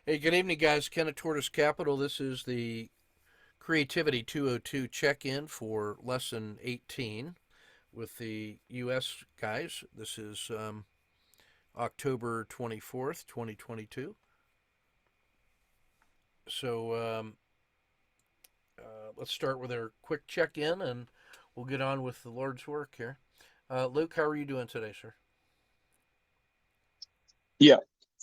Hey, good evening, guys. Ken at Tortoise Capital. This is the Creativity 202 check in for lesson 18 with the U.S. guys. This is October 24th, 2022. So let's start with our quick check in and we'll get on with the Lord's work here. Luke, how are you doing today, sir? Yeah,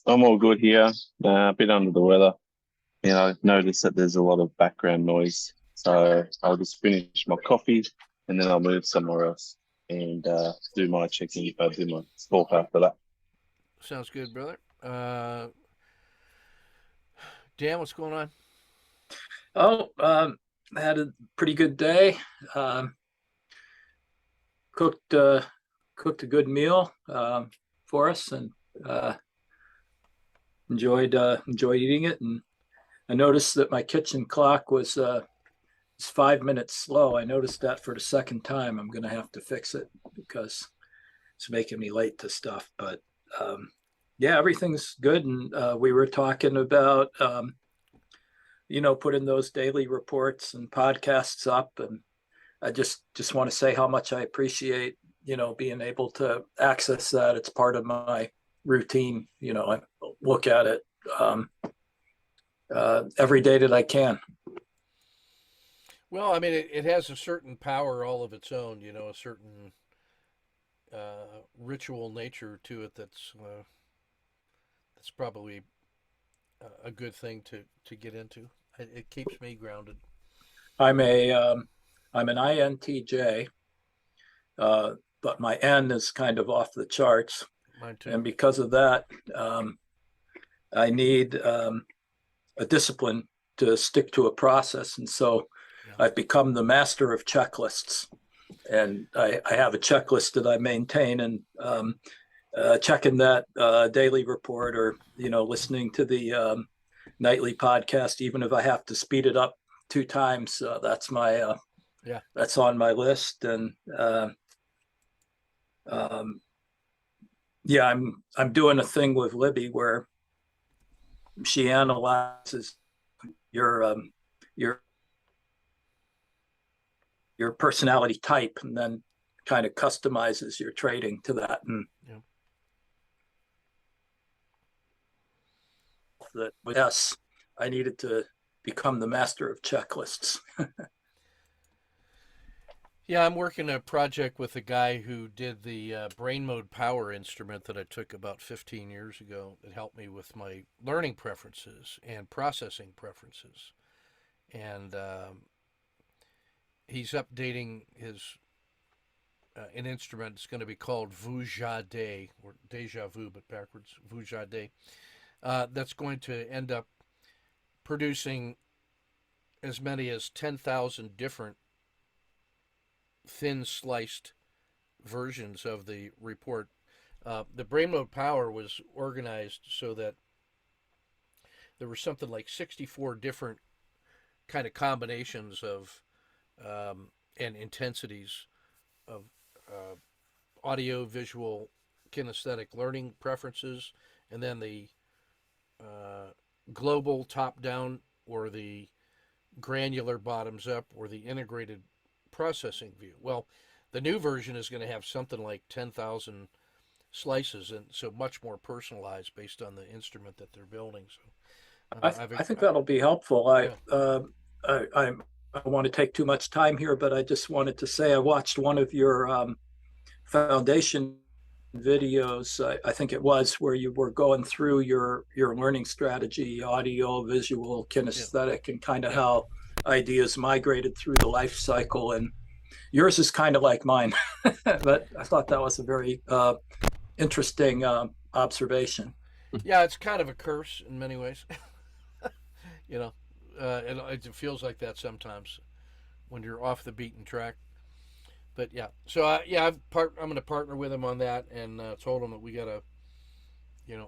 I'm all good here. A bit under the weather. I've noticed that there's a lot of background noise. So I'll just finish my coffee and then I'll move somewhere else and do my check-in. I'll do my talk after that. Sounds good, brother. Dan, what's going on? Oh, I had a pretty good day. Um, cooked cooked a good meal for us, and uh, enjoyed eating it. And I noticed that my kitchen clock was 5 minutes slow. I noticed that for the second time. I'm going to have to fix it because it's making me late to stuff. But yeah, everything's good. And we were talking about putting those daily reports and podcasts up, and I just want to say how much I appreciate, being able to access that. It's part of my routine. I look at it every day that I can. Well, I mean, it has a certain power all of its own, a certain ritual nature to it that's probably a good thing to get into. It keeps me grounded. I'm a I'm an INTJ, uh, but my N is kind of off the charts, Mine too. and because of that, I need a discipline to stick to a process, and so Yeah. I've become the master of checklists. And I have a checklist that I maintain, and checking that daily report, or listening to the nightly podcast, even if I have to speed it up two times. Yeah. That's on my list. And um, yeah, I'm doing a thing with Libby where she analyzes your your your personality type, and then kind of customizes your trading to that. And Yeah. that, yes, I needed to become the master of checklists. Yeah, I'm working a project with a guy who did the brain mode power instrument that I took about 15 years ago that helped me with my learning preferences and processing preferences. And he's updating his an instrument. It's going to be called Vujade, or Deja Vu, but backwards, Vujade. That's going to end up producing as many as 10,000 different thin sliced versions of the report. The brain mode power was organized so that there were something like 64 different kind of combinations of and intensities of uh, audio, visual, kinesthetic learning preferences, and then the uh, global top down or the granular bottoms up or the integrated processing view. Well, the new version is going to have something like 10,000 slices and so much more personalized based on the instrument that they're building. So I think that'll be helpful. Yeah. I I want to take too much time here, but I just wanted to say I watched one of your foundation videos. I think it was where you were going through your learning strategy, audio, visual, Yeah. kinesthetic, and kind of Yeah. how ideas migrated through the life cycle. And yours is kind of like mine, but I thought that was a very interesting observation. Yeah, it's kind of a curse in many ways. you know, it feels like that sometimes when you're off the beaten track. But yeah, so yeah, I'm going to partner with him on that, and told him that we got a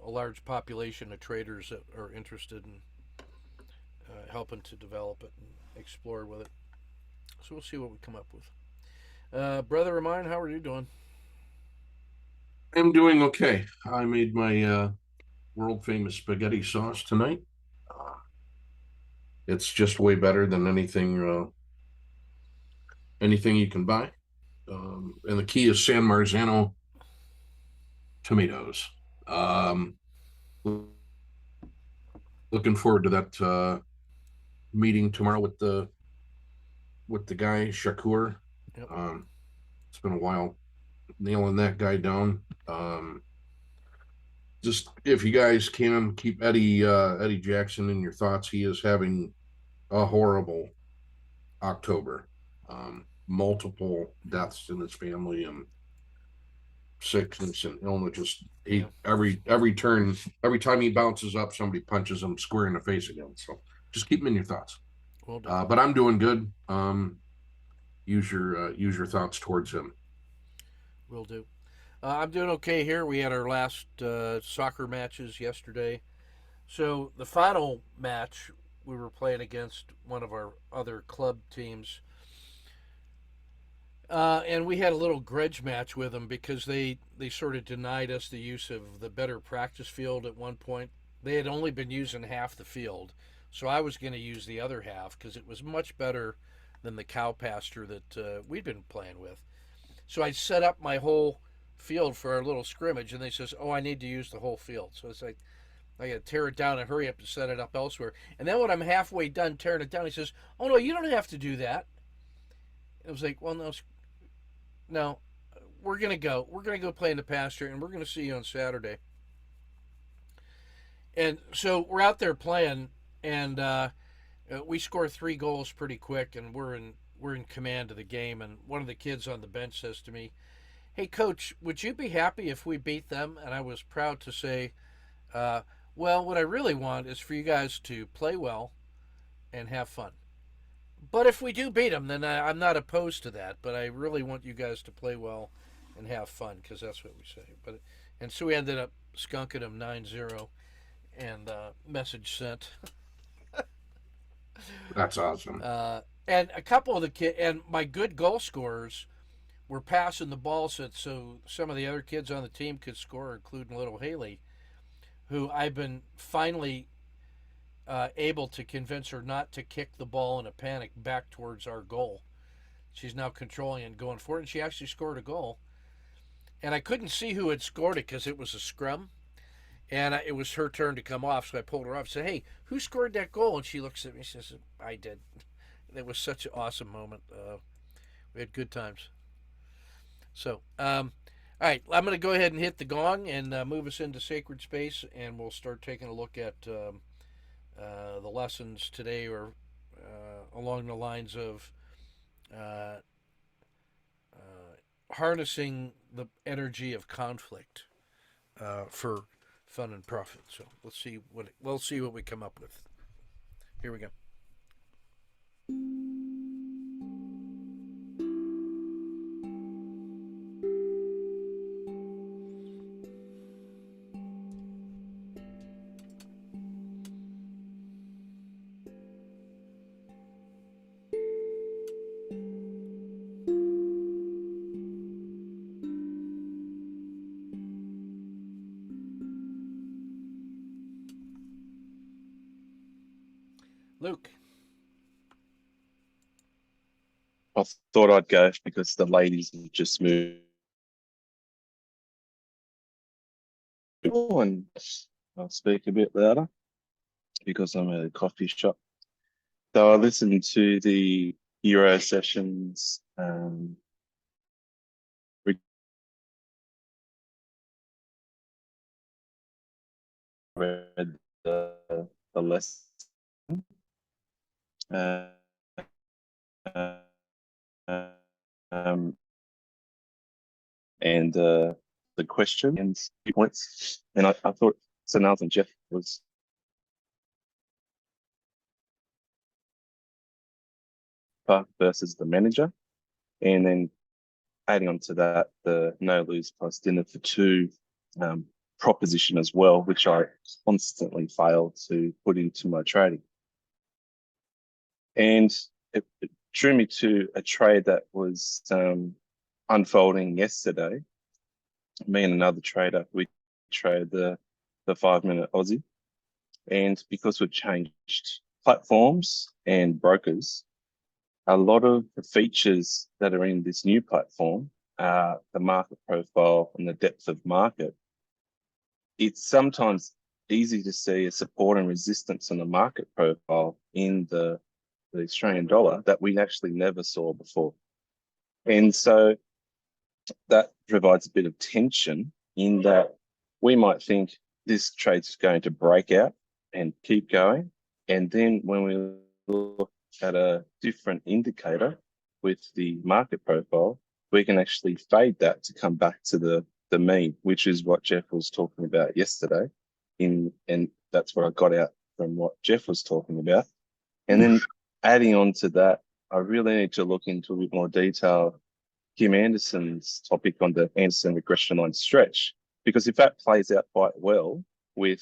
large population of traders that are interested in helping to develop it and explore with it. So we'll see what we come up with. Brother of mine, how are you doing? I'm doing okay. I made my world famous spaghetti sauce tonight. It's just way better than anything you can buy. And the key is San Marzano tomatoes. Um, looking forward to that meeting tomorrow with the guy Shakur. Yep. It's been a while nailing that guy down. Just if you guys can keep Eddie Jackson in your thoughts, he is having a horrible October. Multiple deaths in his family and sickness and illness. Just Yeah. every turn, every time he bounces up, somebody punches him square in the face again. So just keep him in your thoughts. Will do. But I'm doing good. Use your thoughts towards him. Will do. I'm doing okay here. We had our last soccer matches yesterday. So the final match, we were playing against one of our other club teams. And we had a little grudge match with them because they sort of denied us the use of the better practice field at one point. They had only been using half the field. So I was going to use the other half because it was much better than the cow pasture that we'd been playing with. So I set up my whole field for our little scrimmage, and they says, "Oh, I need to use the whole field." So it's like I got to tear it down and hurry up to set it up elsewhere. And then when I'm halfway done tearing it down, he says, "Oh no, you don't have to do that." It was like, "Well, no, we're gonna go. We're gonna go play in the pasture, and we're gonna see you on Saturday." And so we're out there playing, and we score 3 goals pretty quick, and we're in command of the game. And one of the kids on the bench says to me, "Hey, coach, would you be happy if we beat them?" And I was proud to say, "Well, what I really want is for you guys to play well and have fun. But if we do beat them, then I'm not opposed to that. But I really want you guys to play well and have fun because that's what we say." And so we ended up skunking them 9-0, and message sent. That's awesome. And a couple of the kids and my good goal scorers were passing the ball so some of the other kids on the team could score, including little Haley, who I've been finally able to convince her not to kick the ball in a panic back towards our goal. She's now controlling and going for it, and she actually scored a goal. And I couldn't see who had scored it because it was a scrum, and it was her turn to come off, so I pulled her off and said, "Hey, who scored that goal?" And she looks at me and says, "I did." It was such an awesome moment. We had good times. So, all right, I'm going to go ahead and hit the gong and move us into sacred space, and we'll start taking a look at the lessons today, or along the lines of harnessing the energy of conflict for fun and profit. So we'll see what we come up with. Here we go. Luke. I thought I'd go because the ladies have just moved and I'll speak a bit louder because I'm at a coffee shop. So I listened to the Euro sessions, read the lesson, uh, and the question and points. And I thought Sanaz and Jeff was versus the manager. And then adding on to that, the no lose plus dinner for 2 proposition as well, which I constantly fail to put into my trading. And it drew me to a trade that was unfolding yesterday. Me and another trader, we traded the 5-minute Aussie. And because we've changed platforms and brokers, a lot of the features that are in this new platform, the market profile and the depth of market, it's sometimes easy to see a support and resistance on the market profile in the Australian dollar that we actually never saw before. And so that provides a bit of tension in that we might think this trade's going to break out and keep going. And then when we look at a different indicator with the market profile, we can actually fade that to come back to the mean, which is what Jeff was talking about yesterday. And that's what I got out from what Jeff was talking about. And then adding on to that, I really need to look into a bit more detail Kim Anderson's topic on the Anderson regression line stretch, because if that plays out quite well with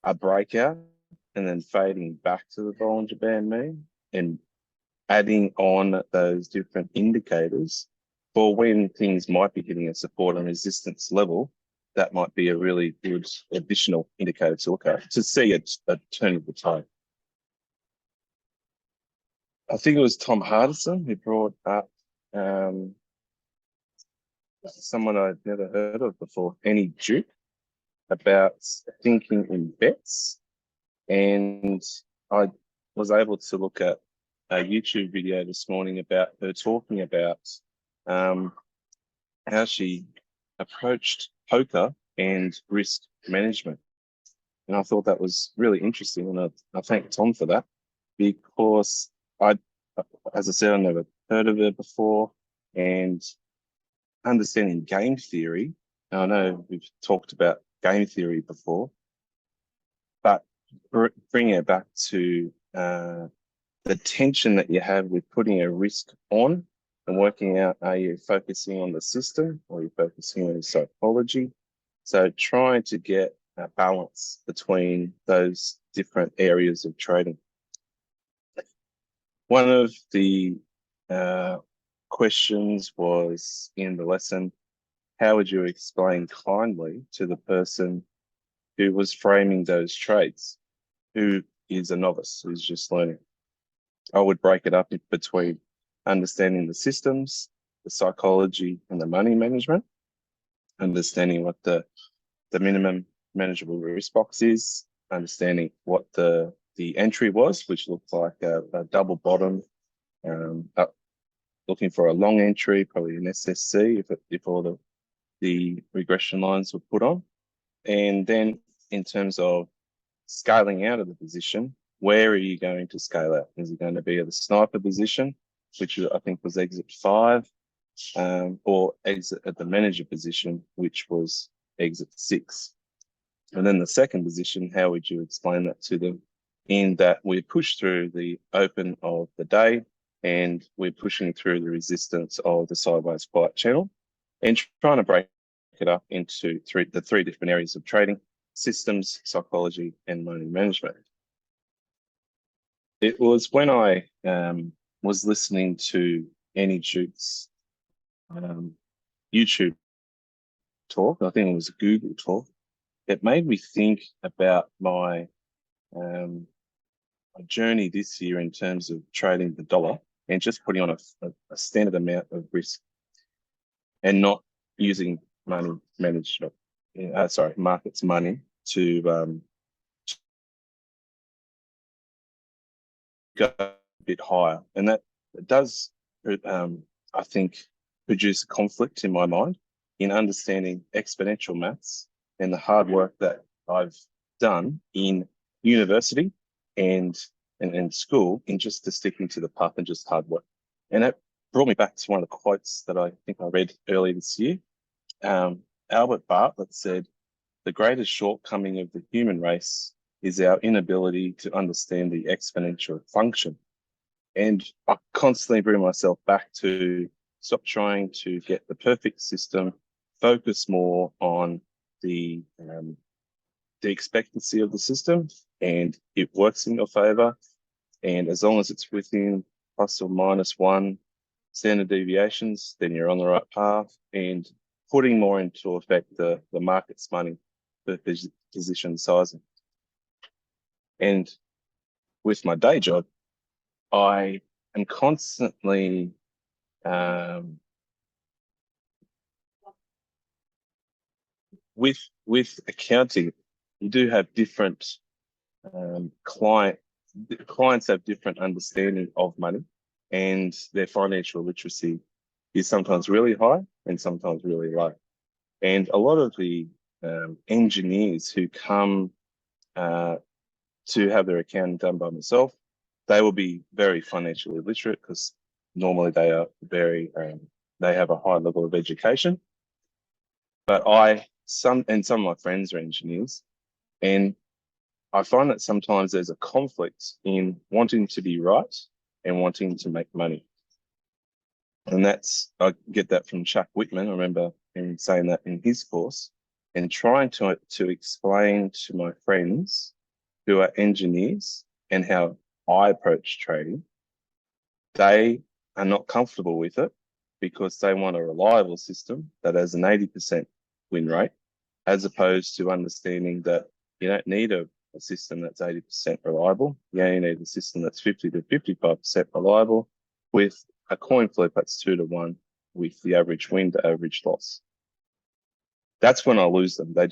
a breakout and then fading back to the Bollinger Band mean and adding on those different indicators for when things might be hitting a support and resistance level, that might be a really good additional indicator to look at to see a turn of the tide. I think it was Tom Hardison who brought up someone I'd never heard of before, Annie Duke, about thinking in bets. And I was able to look at a YouTube video this morning about her talking about how she approached poker and risk management. And I thought that was really interesting. And I thank Tom for that, because as I said, I never heard of it before. And understanding game theory, now I know we've talked about game theory before, but bringing it back to the tension that you have with putting a risk on and working out, are you focusing on the system or are you focusing on psychology? So trying to get a balance between those different areas of trading. One of the questions was in the lesson, how would you explain kindly to the person who was framing those trades, who is a novice, who's just learning? I would break it up between understanding the systems, the psychology, and the money management, understanding what the minimum manageable risk box is, understanding what the entry was, which looked like a double bottom, looking for a long entry, probably an SSC if all the regression lines were put on. And then in terms of scaling out of the position, where are you going to scale out? Is it going to be at the sniper position, which I think was exit 5, or exit at the manager position, which was exit 6? And then the second position, how would you explain that to them? In that we push through the open of the day and we're pushing through the resistance of the sideways quiet channel and trying to break it up into the three different areas of trading: systems, psychology, and money management. It was when I was listening to Annie Duke's YouTube talk, I think it was a Google talk, it made me think about my journey this year in terms of trading the dollar and just putting on a standard amount of risk and not using money management, markets money to go a bit higher. And that does, I think, produce a conflict in my mind in understanding exponential maths and the hard work that I've done in university and school in just to sticking to the path and just hard work. And that brought me back to one of the quotes that I think I read earlier this year. Albert Bartlett said, "The greatest shortcoming of the human race is our inability to understand the exponential function." And I constantly bring myself back to stop trying to get the perfect system, focus more on the expectancy of the system, and it works in your favor. And as long as it's within plus or minus 1 standard deviations, then you're on the right path. And putting more into effect the market's money for position sizing. And with my day job, I am constantly with accounting. You do have different clients have different understanding of money, and their financial literacy is sometimes really high and sometimes really low. And a lot of the engineers who come to have their accounting done by myself, they will be very financially literate because normally they are they have a high level of education. But some of my friends are engineers, and I find that sometimes there's a conflict in wanting to be right and wanting to make money. And I get that from Chuck Whitman. I remember him saying that in his course, and trying to explain to my friends who are engineers and how I approach trading. They are not comfortable with it because they want a reliable system that has an 80% win rate, as opposed to understanding that you don't need a system that's 80% reliable. You only need a system that's 50 to 55% reliable with a coin flip that's 2 to 1 with the average win to average loss. That's when I lose them. They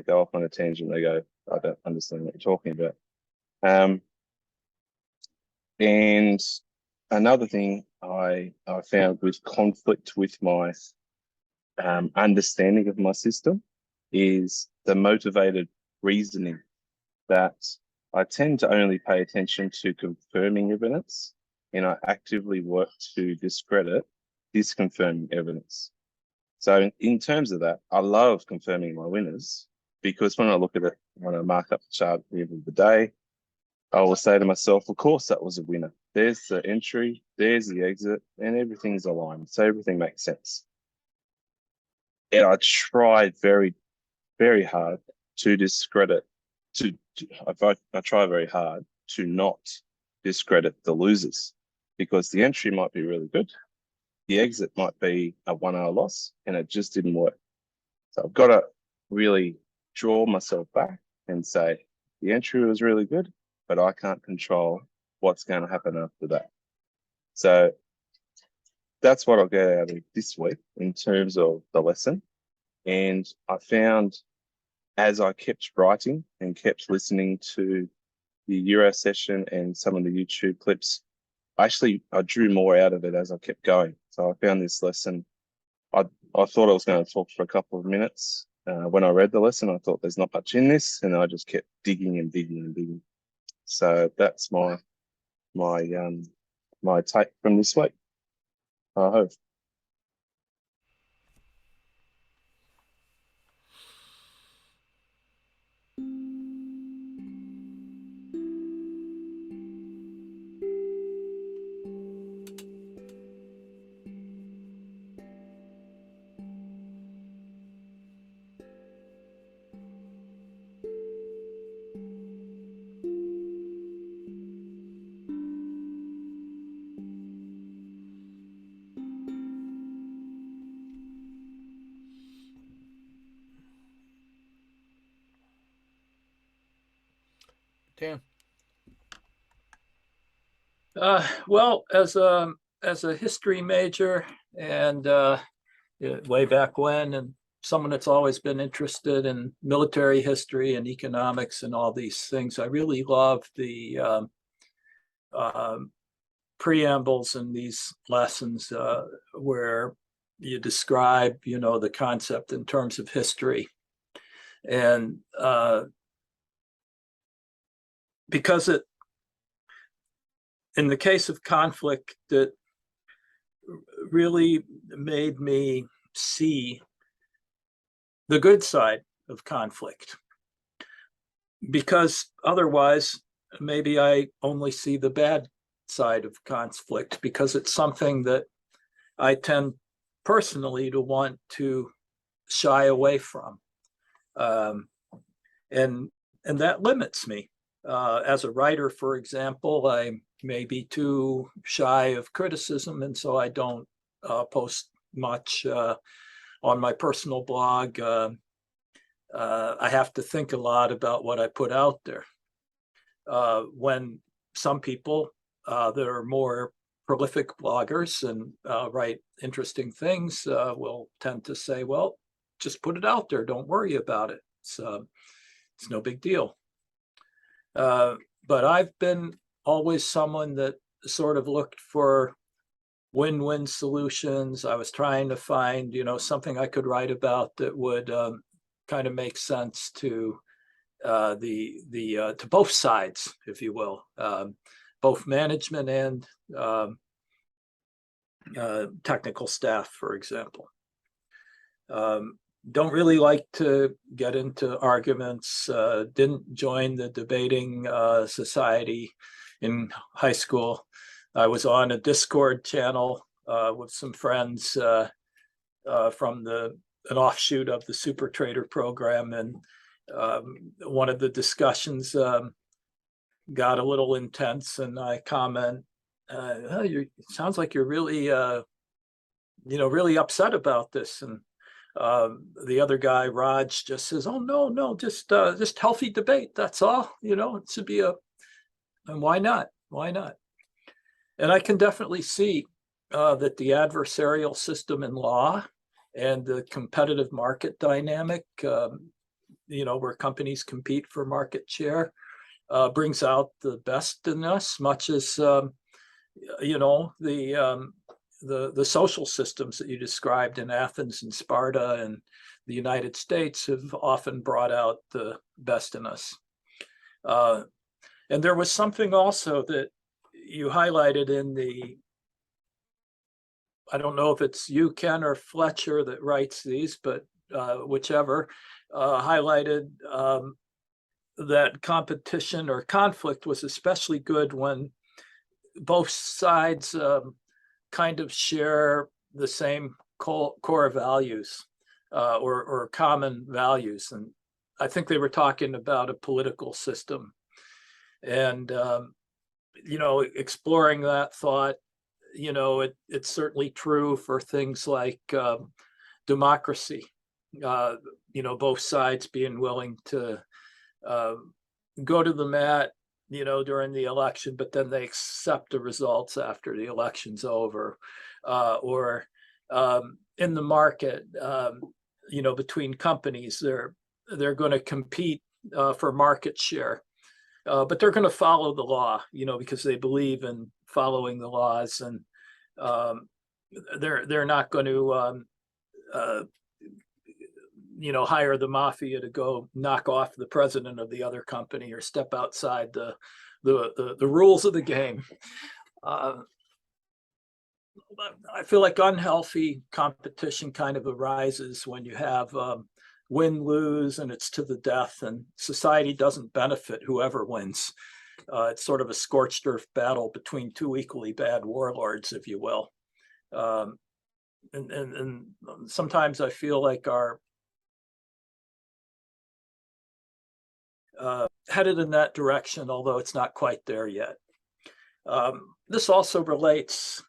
go off on a tangent. They go, I don't understand what you're talking about. And another thing I found with conflict with my understanding of my system is the motivated reasoning, that I tend to only pay attention to confirming evidence, and I actively work to discredit disconfirming evidence. So in terms of that, I love confirming my winners, because when I look at it, when I mark up the chart at the end of the day, I will say to myself, of course, that was a winner. There's the entry, there's the exit, and everything's aligned. So everything makes sense. And I tried very, very hard to discredit, I try very hard to not discredit the losers, because the entry might be really good. The exit might be a 1-hour loss, and it just didn't work. So I've got to really draw myself back and say, the entry was really good, but I can't control what's going to happen after that. So that's what I'll get out of this week in terms of the lesson. And I found, as I kept writing and kept listening to the Euro session and some of the YouTube clips, I drew more out of it as I kept going. So I found this lesson. I thought I was going to talk for a couple of minutes. When I read the lesson, I thought there's not much in this, and I just kept digging and digging and digging. So that's my take from this week. I hope. Dan. Well, as a history major, and way back when, and someone that's always been interested in military history and economics and all these things, I really love the preambles in these lessons where you describe, the concept in terms of history. And because in the case of conflict, that really made me see the good side of conflict, because otherwise maybe I only see the bad side of conflict, because it's something that I tend personally to want to shy away from, and that limits me. As a writer, for example, I may be too shy of criticism, and so I don't post much on my personal blog. I have to think a lot about what I put out there. When some people that are more prolific bloggers and write interesting things will tend to say, well, just put it out there. Don't worry about it. It's no big deal. But I've been always someone that sort of looked for win-win solutions. I was trying to find, something I could write about that would kind of make sense to to both sides, if you will, both management and technical staff, for example. Don't really like to get into arguments. Didn't join the debating society in high school. I was on a Discord channel with some friends from an offshoot of the Super Trader program, and one of the discussions got a little intense, and I comment, it sounds like you're really, really upset about this. And the other guy, Raj, just says, "Oh no, just healthy debate. That's all. It should be and why not? Why not?" And I can definitely see that the adversarial system in law and the competitive market dynamic, where companies compete for market share, brings out the best in us, much as the social systems that you described in Athens and Sparta and the United States have often brought out the best in us. And there was something also that you highlighted in I don't know if it's you, Ken, or Fletcher that writes these, but whichever, highlighted that competition or conflict was especially good when both sides kind of share the same core values or common values. And I think they were talking about a political system. And, exploring that thought, it's certainly true for things like democracy, both sides being willing to go to the mat, during the election, but then they accept the results after the election's over, or in the market, between companies, they're going to compete for market share, but they're going to follow the law, because they believe in following the laws, and they're not going to hire the mafia to go knock off the president of the other company or step outside the rules of the game. I feel like unhealthy competition kind of arises when you have win-lose and it's to the death, and society doesn't benefit whoever wins. It's sort of a scorched earth battle between two equally bad warlords, if you will. And sometimes I feel like our headed in that direction, although it's not quite there yet. This also relates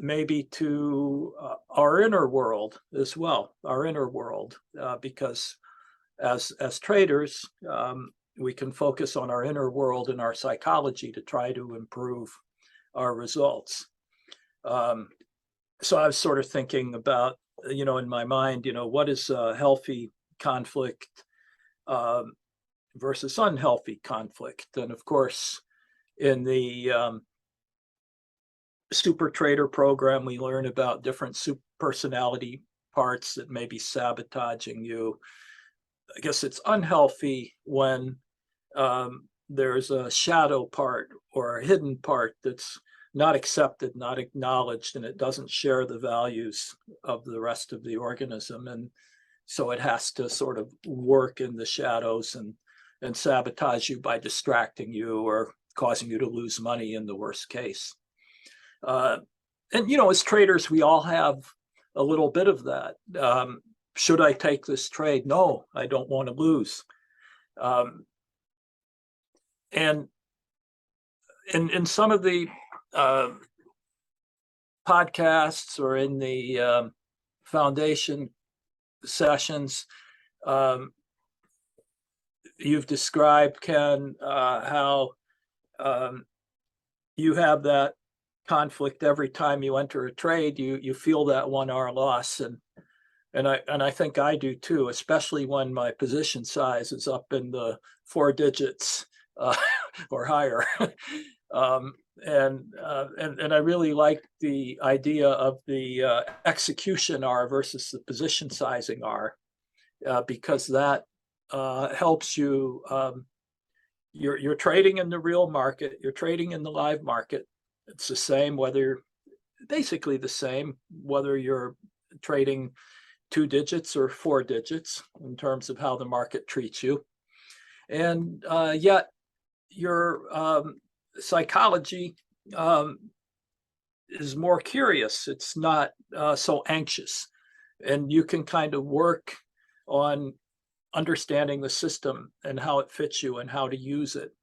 maybe to our inner world as well, because as traders, we can focus on our inner world and our psychology to try to improve our results. So I was sort of thinking about, in my mind, what is a healthy conflict versus unhealthy conflict. And of course, in the Super Trader program, we learn about different personality parts that may be sabotaging you. I guess it's unhealthy when there's a shadow part or a hidden part that's not accepted, not acknowledged, and it doesn't share the values of the rest of the organism. And so it has to sort of work in the shadows and sabotage you by distracting you or causing you to lose money in the worst case. And, as traders, we all have a little bit of that. Should I take this trade? No, I don't want to lose. And in some of the podcasts or in the foundation sessions, you've described, Ken, how you have that conflict every time you enter a trade. You feel that 1 hour loss, and I think I do too, especially when my position size is up in the 4 digits or higher. And I really like the idea of the execution R versus the position sizing R, because that helps you. You're trading in the real market. You're trading in the live market. It's the same basically the same whether you're trading 2 digits or 4 digits in terms of how the market treats you. And yet your psychology is more curious. It's not so anxious. And you can kind of work on understanding the system and how it fits you and how to use it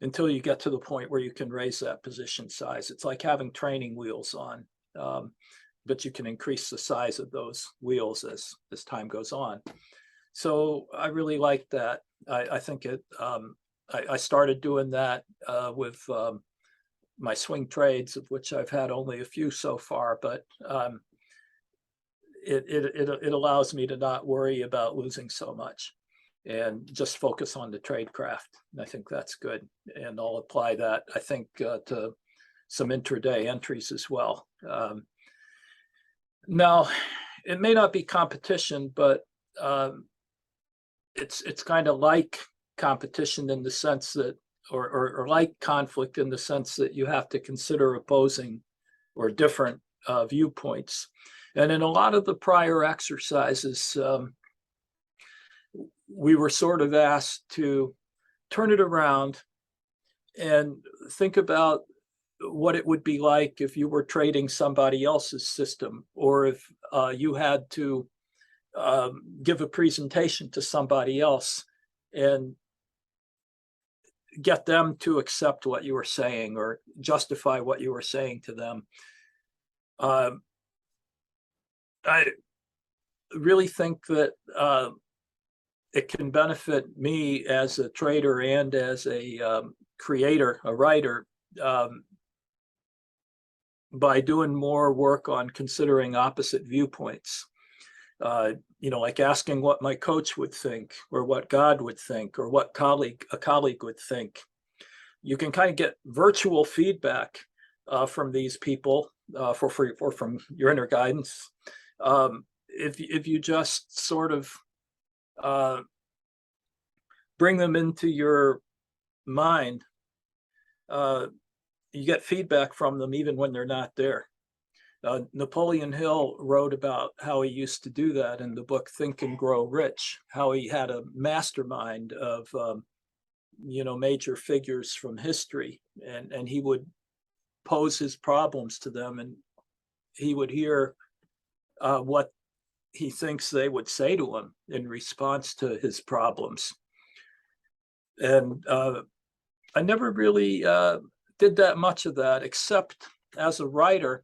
until you get to the point where you can raise that position size. It's like having training wheels on, but you can increase the size of those wheels as time goes on. So I really like that. I think I started doing that with my swing trades, of which I've had only a few so far, but it allows me to not worry about losing so much and just focus on the trade craft. And I think that's good. And I'll apply that, I think, to some intraday entries as well. Now, it may not be competition, but it's kind of like competition in the sense that, or like conflict in the sense that you have to consider opposing or different viewpoints. And in a lot of the prior exercises, we were sort of asked to turn it around and think about what it would be like if you were trading somebody else's system, or if you had to give a presentation to somebody else and get them to accept what you were saying or justify what you were saying to them. I really think that it can benefit me as a trader and as a creator, a writer, by doing more work on considering opposite viewpoints. Like asking what my coach would think, or what God would think, or what a colleague would think. You can kind of get virtual feedback from these people or from your inner guidance. If you just sort of bring them into your mind, you get feedback from them even when they're not there. Napoleon Hill wrote about how he used to do that in the book Think and Grow Rich, how he had a mastermind of major figures from history, and he would pose his problems to them, and he would hear what he thinks they would say to him in response to his problems. And I never really did that much of that, except as a writer.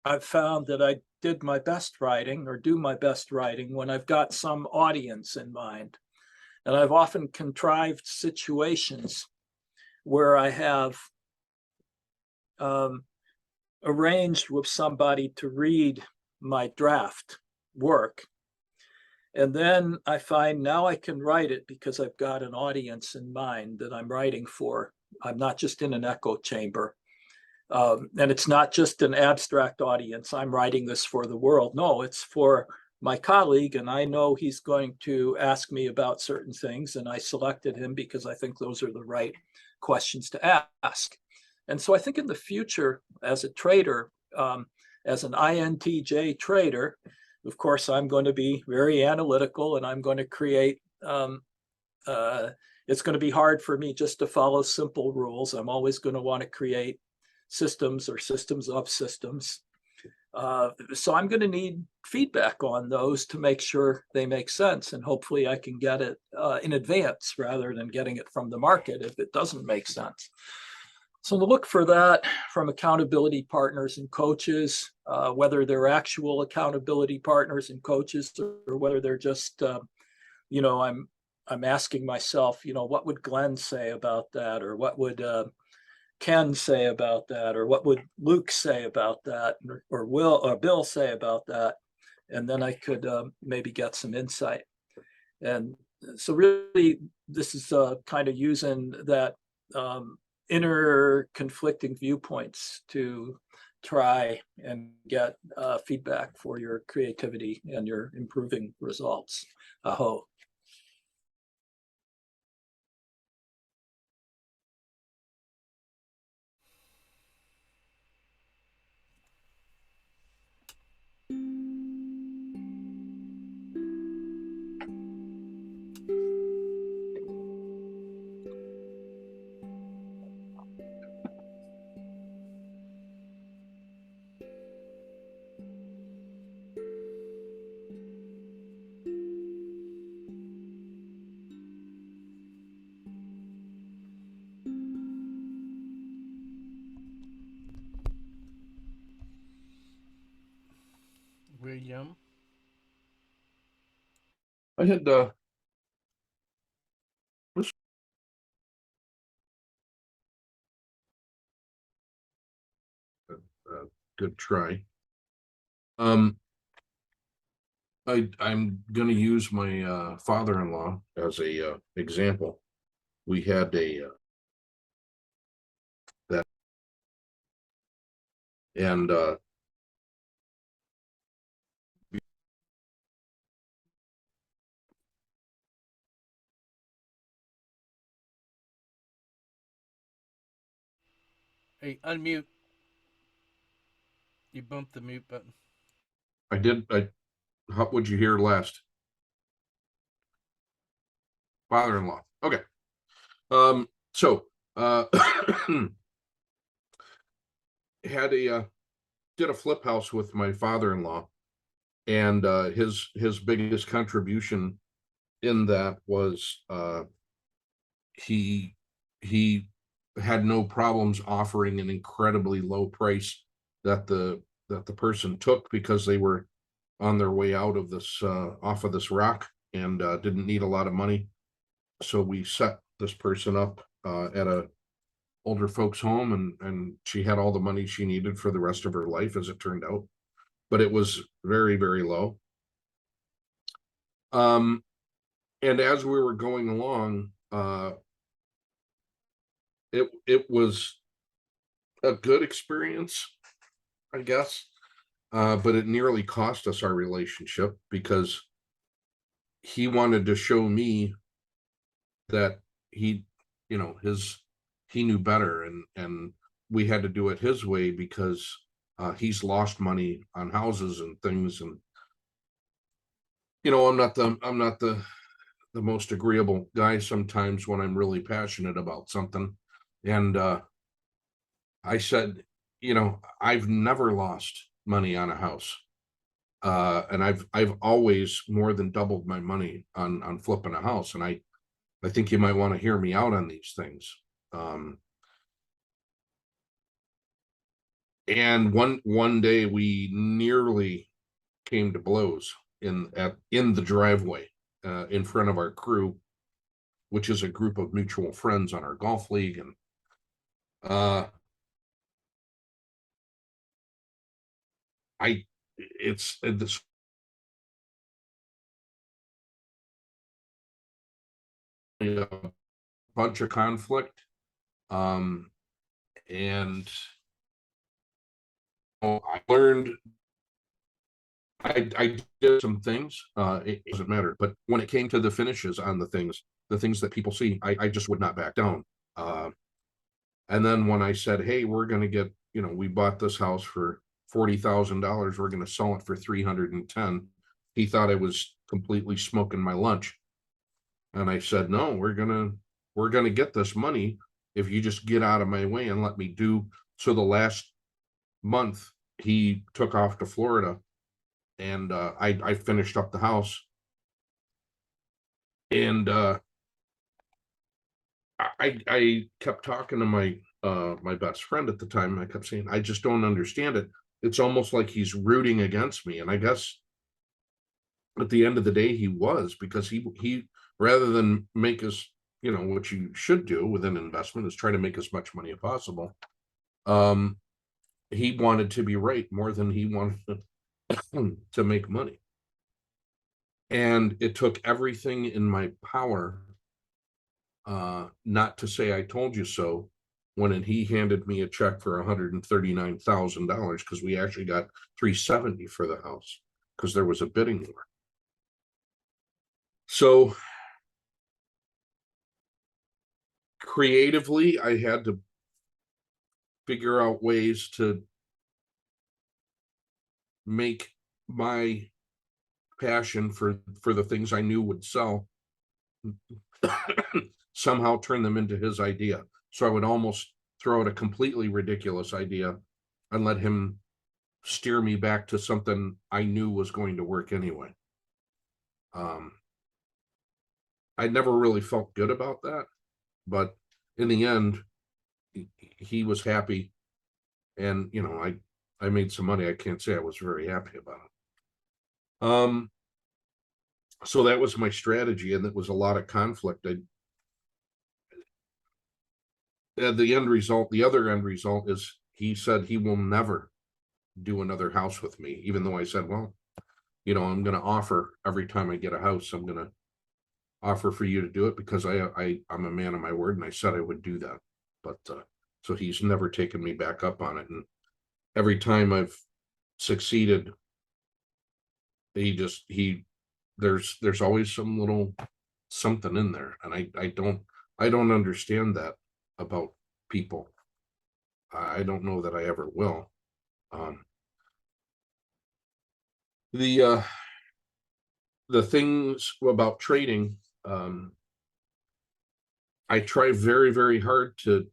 I've found that I did my best writing, or do my best writing, when I've got some audience in mind. And I've often contrived situations where I have arranged with somebody to read my draft work. And then I find now I can write it because I've got an audience in mind that I'm writing for. I'm not just in an echo chamber. And it's not just an abstract audience. I'm writing this for the world. No, it's for my colleague, and I know he's going to ask me about certain things, and I selected him because I think those are the right questions to ask. And so I think in the future, as a trader, as an INTJ trader, of course, I'm going to be very analytical, and I'm going to create, it's going to be hard for me just to follow simple rules. I'm always going to want to create systems or systems of systems. So I'm going to need feedback on those to make sure they make sense. And hopefully I can get it in advance rather than getting it from the market if it doesn't make sense. So to look for that from accountability partners and coaches, whether they're actual accountability partners and coaches, or whether they're just, I'm asking myself, what would Glenn say about that? Or what would Ken say about that, or what would Luke say about that, or Will or Bill say about that, and then I could maybe get some insight. And so really, this is kind of using that inner conflicting viewpoints to try and get feedback for your creativity and your improving results. Aho. William. I had this good try. I'm going to use my father-in-law as a example. We had a that and Hey, unmute. You bumped the mute button. I did. What would you hear last? Father-in-law. Okay. So had a did a flip house with my father-in-law, and his biggest contribution in that was he he had no problems offering an incredibly low price that the person took, because they were on their way out of this off of this rock, and didn't need a lot of money. So we set this person up at a older folks home, and she had all the money she needed for the rest of her life, as it turned out, but it was very, very low. And as we were going along, it was a good experience, I guess, but it nearly cost us our relationship, because he wanted to show me that he, he knew better, and we had to do it his way, because he's lost money on houses and things. And I'm not the most agreeable guy sometimes when I'm really passionate about something. And I said, I've never lost money on a house. And I've always more than doubled my money on flipping a house. And I think you might want to hear me out on these things. And one day we nearly came to blows in the driveway in front of our crew, which is a group of mutual friends on our golf league. And it's this a bunch of conflict, and I learned I did some things. It doesn't matter, but when it came to the finishes on the things that people see, I just would not back down. And then when I said, hey, we're going to get, we bought this house for $40,000, we're going to sell it for 310, he thought I was completely smoking my lunch. And I said, no, we're gonna get this money if you just get out of my way and let me do. So the last month he took off to Florida, and I finished up the house. And I kept talking to my best friend at the time. I kept saying, I just don't understand it. It's almost like he's rooting against me. And I guess at the end of the day, he was, because he rather than make us, what you should do with an investment is try to make as much money as possible. He wanted to be right more than he wanted to make money. And it took everything in my power not to say I told you so when he handed me a check for $139,000 because we actually got $370 for the house because there was a bidding war. So creatively, I had to figure out ways to make my passion for the things I knew would sell somehow turn them into his idea. So I would almost throw out a completely ridiculous idea and let him steer me back to something I knew was going to work anyway. I never really felt good about that, but in the end, he was happy, and I made some money. I can't say I was very happy about it. So that was my strategy, and it was a lot of conflict. The other end result is he said he will never do another house with me, even though I said, well, I'm going to offer every time I get a house, I'm going to offer for you to do it because I'm a man of my word, and I said I would do that. But so he's never taken me back up on it, and every time I've succeeded, there's always some little something in there, and I don't understand that about people. I don't know that I ever will. The things about trading, I try very, very hard to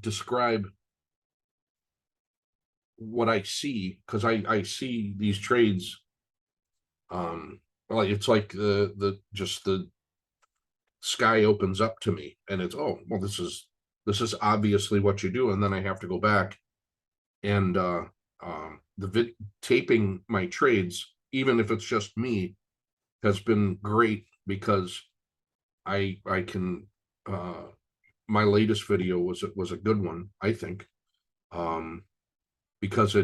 describe what I see because I see these trades. Like it's like the sky opens up to me, and it's, oh well, this is obviously what you do, and then I have to go back and taping my trades, even if it's just me, has been great because I can my latest video was a good one, I think, because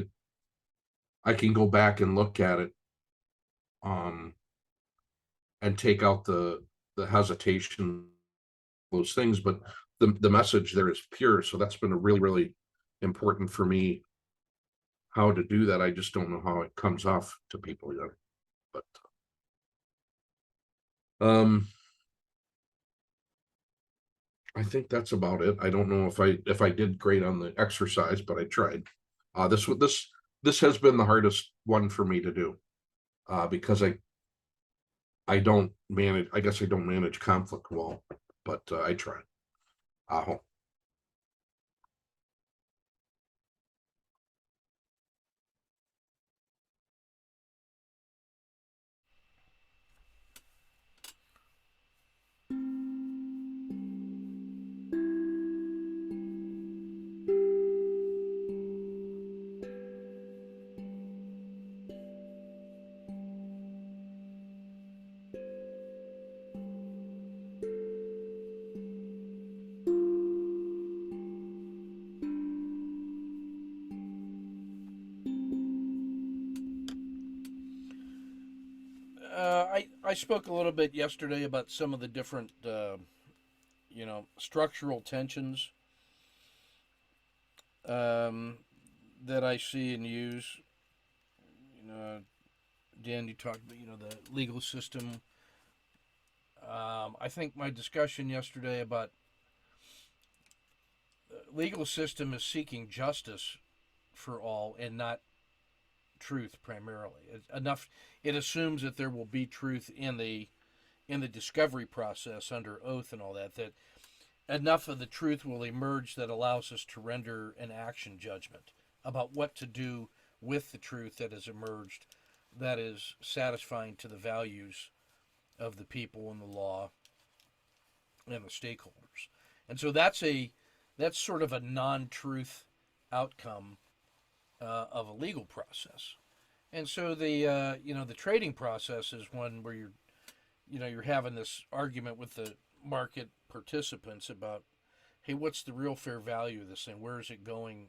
I can go back and look at it and take out the hesitation, those things, but the message there is pure. So that's been a really, really important for me how to do that. I just don't know how it comes off to people yet. But I think that's about it. I don't know if I did great on the exercise, but I tried. This has been the hardest one for me to do because I don't manage. I guess I don't manage conflict well, but I try. Aho. I spoke a little bit yesterday about some of the different structural tensions um, that I see and use. Dan, you talked about the legal system. I think my discussion yesterday about the legal system is seeking justice for all and not truth primarily. It assumes that there will be truth in the discovery process under oath and all that. That enough of the truth will emerge that allows us to render an action judgment about what to do with the truth that has emerged, that is satisfying to the values of the people and the law and the stakeholders. And so that's sort of a non-truth outcome of a legal process. And so the trading process is one where you're having this argument with the market participants about, hey, what's the real fair value of this thing? Where is it going?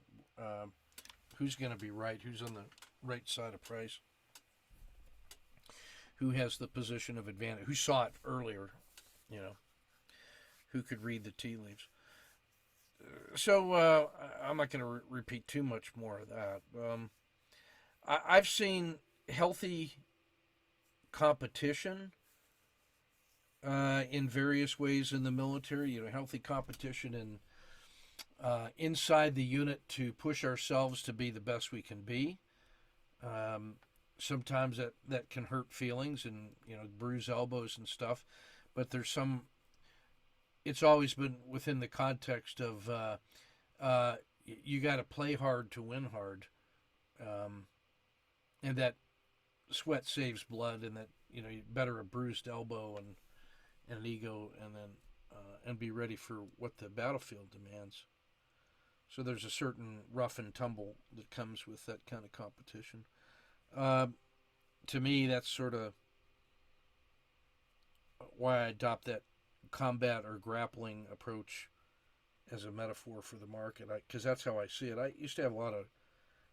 Who's going to be right? Who's on the right side of price? Who has the position of advantage? Who saw it earlier? Who could read the tea leaves? So I'm not going to repeat too much more of that. I've seen healthy competition in various ways in the military. Healthy competition in inside the unit to push ourselves to be the best we can be. Sometimes that can hurt feelings and bruise elbows and stuff, but it's always been within the context of you got to play hard to win hard, and that sweat saves blood, and that better a bruised elbow and an ego, and then and be ready for what the battlefield demands. So there's a certain rough and tumble that comes with that kind of competition. To me, that's sort of why I adopt that combat or grappling approach as a metaphor for the market, because that's how I see it. I used to have a lot of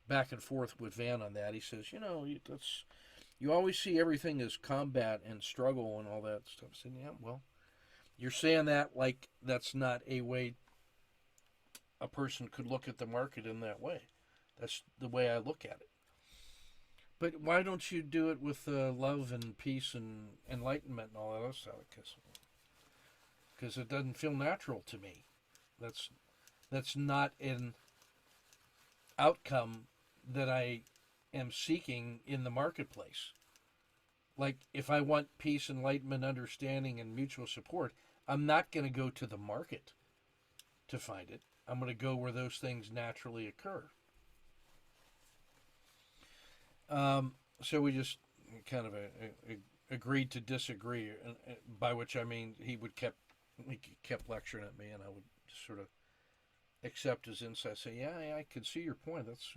back and forth with Van on that. He says, you always see everything as combat and struggle and all that stuff. I said, yeah, well, you're saying that like that's not a way a person could look at the market in that way. That's the way I look at it. But why don't you do it with love and peace and enlightenment and all that other stuff? Because it doesn't feel natural to me. That's not an outcome that I am seeking in the marketplace. Like, if I want peace, enlightenment, understanding, and mutual support, I'm not going to go to the market to find it. I'm going to go where those things naturally occur. So we just kind of agreed to disagree, by which I mean he kept lecturing at me, and I would just sort of accept his insight. Say, yeah, I can see your point. That's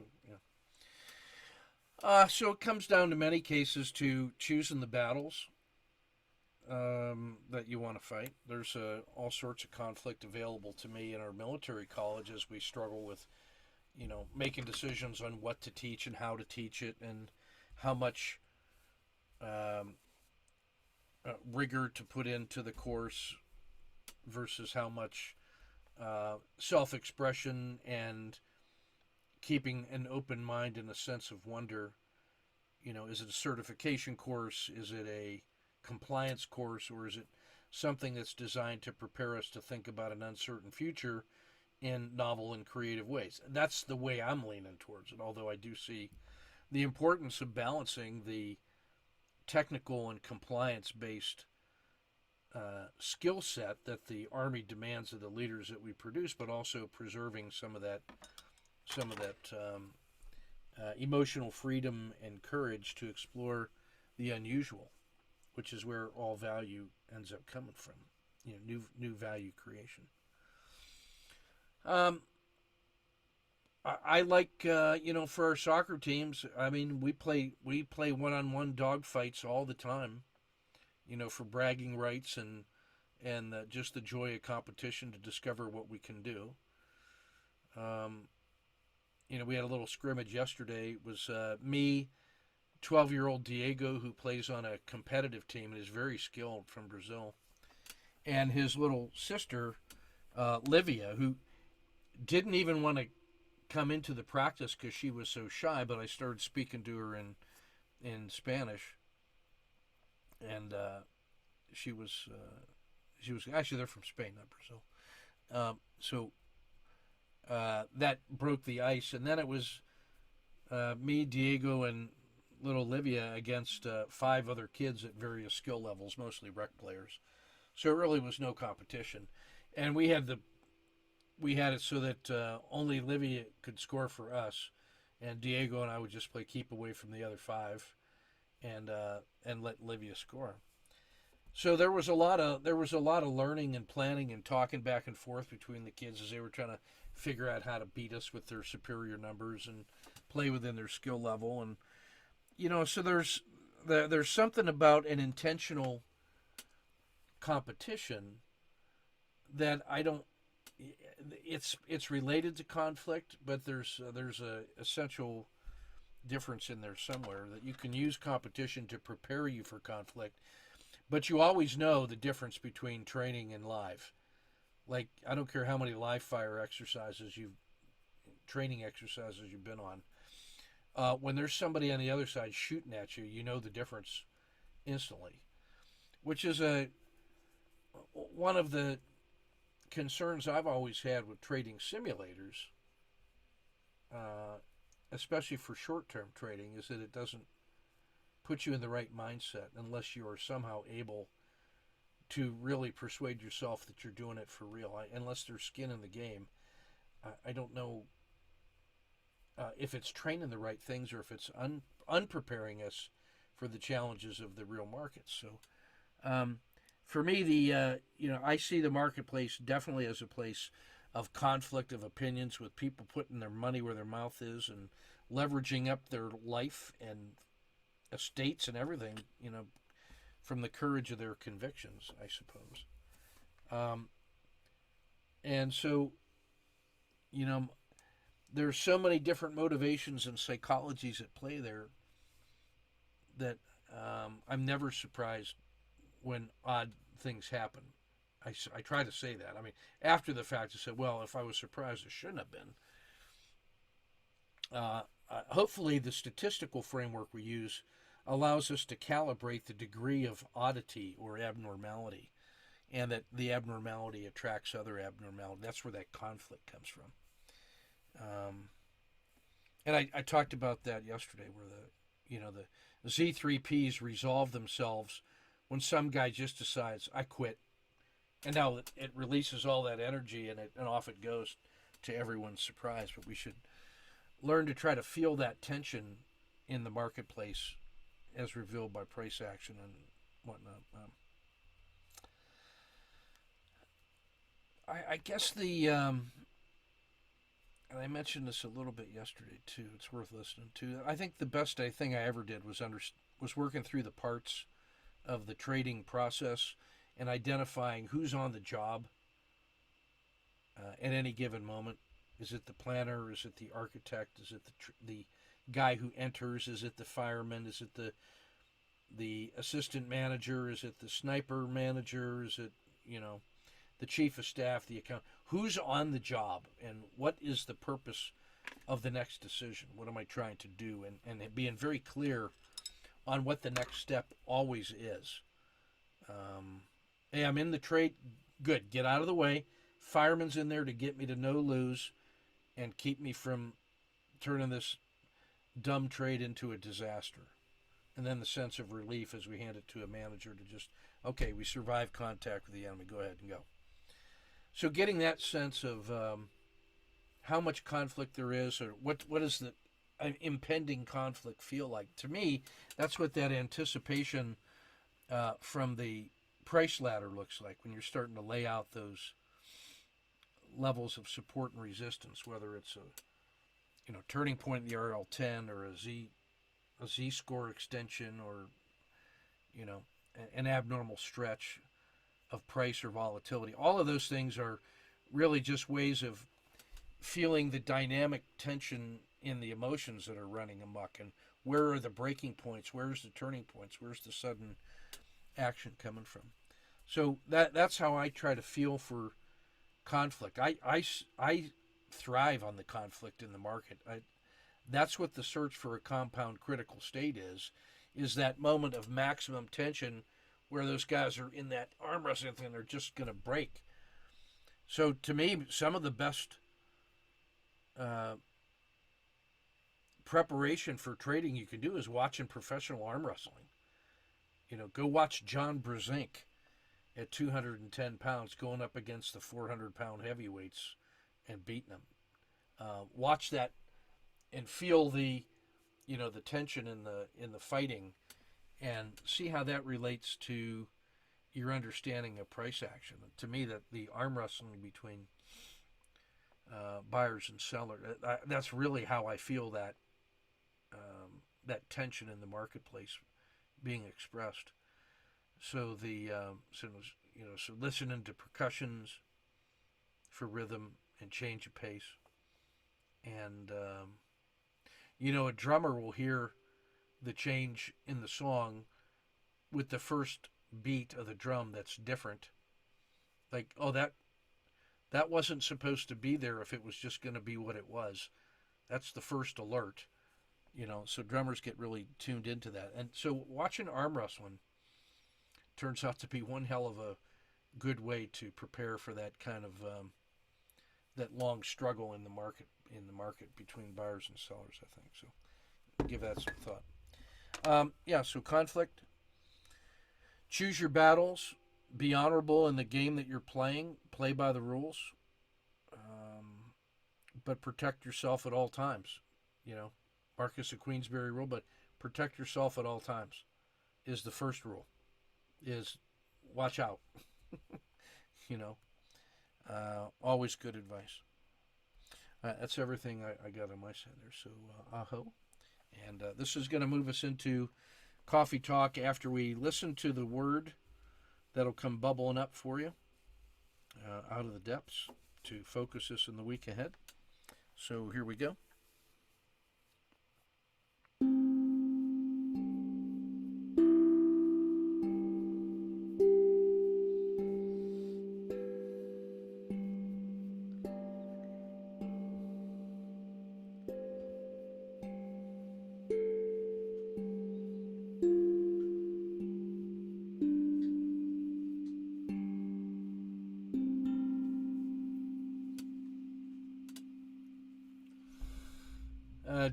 so it comes down to many cases to choosing the battles that you want to fight. There's all sorts of conflict available to me in our military college as we struggle with, making decisions on what to teach and how to teach it and how much rigor to put into the course versus how much self-expression and keeping an open mind and a sense of wonder. Is it a certification course? Is it a compliance course? Or is it something that's designed to prepare us to think about an uncertain future in novel and creative ways? That's the way I'm leaning towards it, although I do see the importance of balancing the technical and compliance-based skill set that the Army demands of the leaders that we produce, but also preserving some of that emotional freedom and courage to explore the unusual, which is where all value ends up coming from. New value creation. I like for our soccer teams. I mean, we play one-on-one dogfights all the time. For bragging rights and just the joy of competition to discover what we can do. We had a little scrimmage yesterday. It was me, 12-year-old Diego, who plays on a competitive team and is very skilled from Brazil, and his little sister, Livia, who didn't even want to come into the practice because she was so shy, but I started speaking to her in Spanish, and she was actually, they're from Spain, not Brazil. So that broke the ice, and then it was me, Diego, and little Livia against 5 other kids at various skill levels, mostly rec players. So it really was no competition, and we had it so that only Livia could score for us, and Diego and I would just play keep away from the other 5, and let Livia score. So there was a lot of learning and planning and talking back and forth between the kids as they were trying to figure out how to beat us with their superior numbers and play within their skill level. And so there's something about an intentional competition that I don't. It's related to conflict, but there's a essential difference in there somewhere that you can use competition to prepare you for conflict, but you always know the difference between training and live. Like I don't care how many live fire training exercises you've been on. When there's somebody on the other side shooting at you, you know the difference instantly, which is one of the concerns I've always had with trading simulators, especially for short-term trading, is that it doesn't put you in the right mindset unless you are somehow able to really persuade yourself that you're doing it for real. Unless there's skin in the game, I don't know if it's training the right things or if it's unpreparing us for the challenges of the real markets. So, for me, I see the marketplace definitely as a place of conflict of opinions with people putting their money where their mouth is and leveraging up their life and estates and everything, from the courage of their convictions, I suppose. And so, you know, there's so many different motivations and psychologies at play there that I'm never surprised when odd things happen. I try to say that. I mean, after the fact, I said, well, if I was surprised, it shouldn't have been. Hopefully, the statistical framework we use allows us to calibrate the degree of oddity or abnormality, and that the abnormality attracts other abnormality. That's where that conflict comes from. And I talked about that yesterday, where the Z3Ps resolve themselves when some guy just decides, I quit. And now it releases all that energy and off it goes to everyone's surprise. But we should learn to try to feel that tension in the marketplace as revealed by price action and whatnot. I guess and I mentioned this a little bit yesterday too. It's worth listening to. I think the best thing I ever did was working through the parts of the trading process and identifying who's on the job at any given moment. Is it the planner? Is it the architect? Is it the guy who enters? Is it the fireman? Is it the assistant manager? Is it the sniper manager? Is it the chief of staff? The account? Who's on the job, and what is the purpose of the next decision? What am I trying to do? And being very clear on what the next step always is. Hey, I'm in the trade. Good. Get out of the way. Fireman's in there to get me to no lose and keep me from turning this dumb trade into a disaster. And then the sense of relief as we hand it to a manager to just, okay, we survived contact with the enemy. Go ahead and go. So getting that sense of how much conflict there is, or what does the impending conflict feel like? To me, that's what that anticipation from the price ladder looks like when you're starting to lay out those levels of support and resistance, whether it's a turning point in the RL10 or a Z score extension, or an abnormal stretch of price or volatility. All of those things are really just ways of feeling the dynamic tension in the emotions that are running amok, and where are the breaking points, where's the turning points, where's the sudden action coming from. So that's how I try to feel for conflict. I thrive on the conflict in the market. That's what the search for a compound critical state is that moment of maximum tension where those guys are in that arm wrestling and they're just going to break. So to me, some of the best preparation for trading you can do is watching professional arm wrestling. Go watch John Brzezinski at 210 pounds going up against the 400-pound heavyweights and beating them. Watch that and feel the tension in the fighting, and see how that relates to your understanding of price action. To me, that the arm wrestling between buyers and sellers, that's really how I feel that tension in the marketplace being expressed. So So listening to percussions for rhythm and change of pace. And, a drummer will hear the change in the song with the first beat of the drum that's different. Like, oh, that wasn't supposed to be there if it was just going to be what it was. That's the first alert. So drummers get really tuned into that. And so watching arm wrestling turns out to be one hell of a good way to prepare for that kind of that long struggle in the market between buyers and sellers. I think so. Give that some thought. Yeah. So conflict. Choose your battles. Be honorable in the game that you're playing. Play by the rules. But protect yourself at all times. Marcus of Queensberry rule, but protect yourself at all times is the first rule. Is watch out. you know, always good advice. That's everything I got on my side there. So aho, and this is going to move us into coffee talk after we listen to the word that'll come bubbling up for you out of the depths to focus us in the week ahead. So here we go.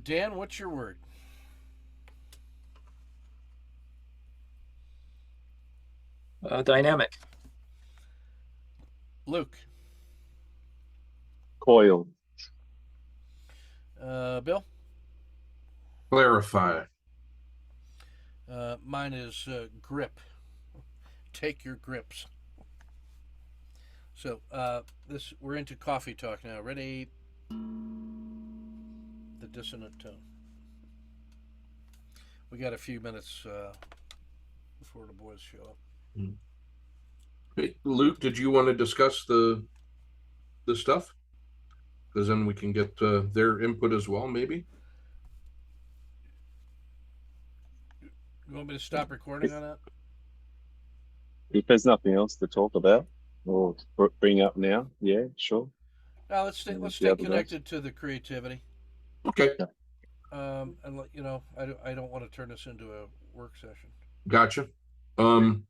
Dan, what's your word? Dynamic. Luke. Coil. Bill. Clarify. Mine is grip. Take your grips. So we're into coffee talk now. Ready? The dissonant tone. We got a few minutes before the boys show up. Hey, Luke, did you want to discuss the stuff? Because then we can get their input as well, maybe. You want me to stop recording on that? If there's nothing else to talk about or bring up now, yeah, sure. No, let's stay The other connected to the creativity. Okay, And I don't want to turn this into a work session. gotcha. I'm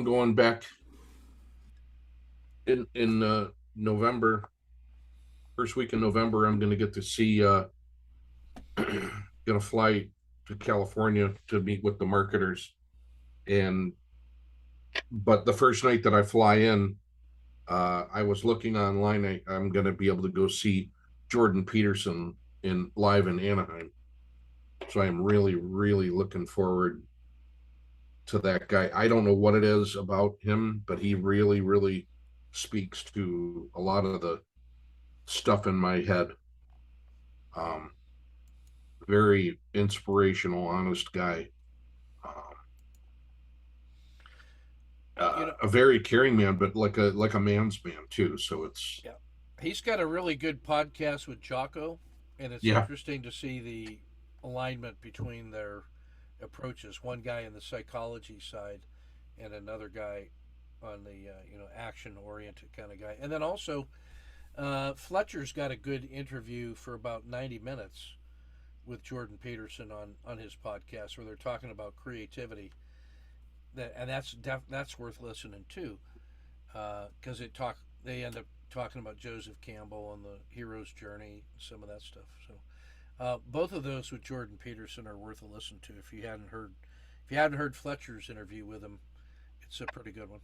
going back in November, first week in November. I'm gonna get to see. Gonna fly to California to meet with the marketers, but the first night that I fly in, I was looking online. I'm gonna be able to go see Jordan Peterson live in Anaheim. So I am really, really looking forward to that guy. I don't know what it is about him, but he really, really speaks to a lot of the stuff in my head. Very inspirational, honest guy. A very caring man, but like a man's man too. So it's Yeah, he's got a really good podcast with Jocko, and it's yeah, interesting to see the alignment between their approaches. One guy in the psychology side, and another guy on the action oriented kind of guy. And then also, Fletcher's got a good interview for about 90 minutes with Jordan Peterson on his podcast where they're talking about creativity. That's worth listening to because they end up talking about Joseph Campbell and the hero's journey, some of that stuff. So both of those with Jordan Peterson are worth a listen to if you hadn't heard Fletcher's interview with him. It's a pretty good one.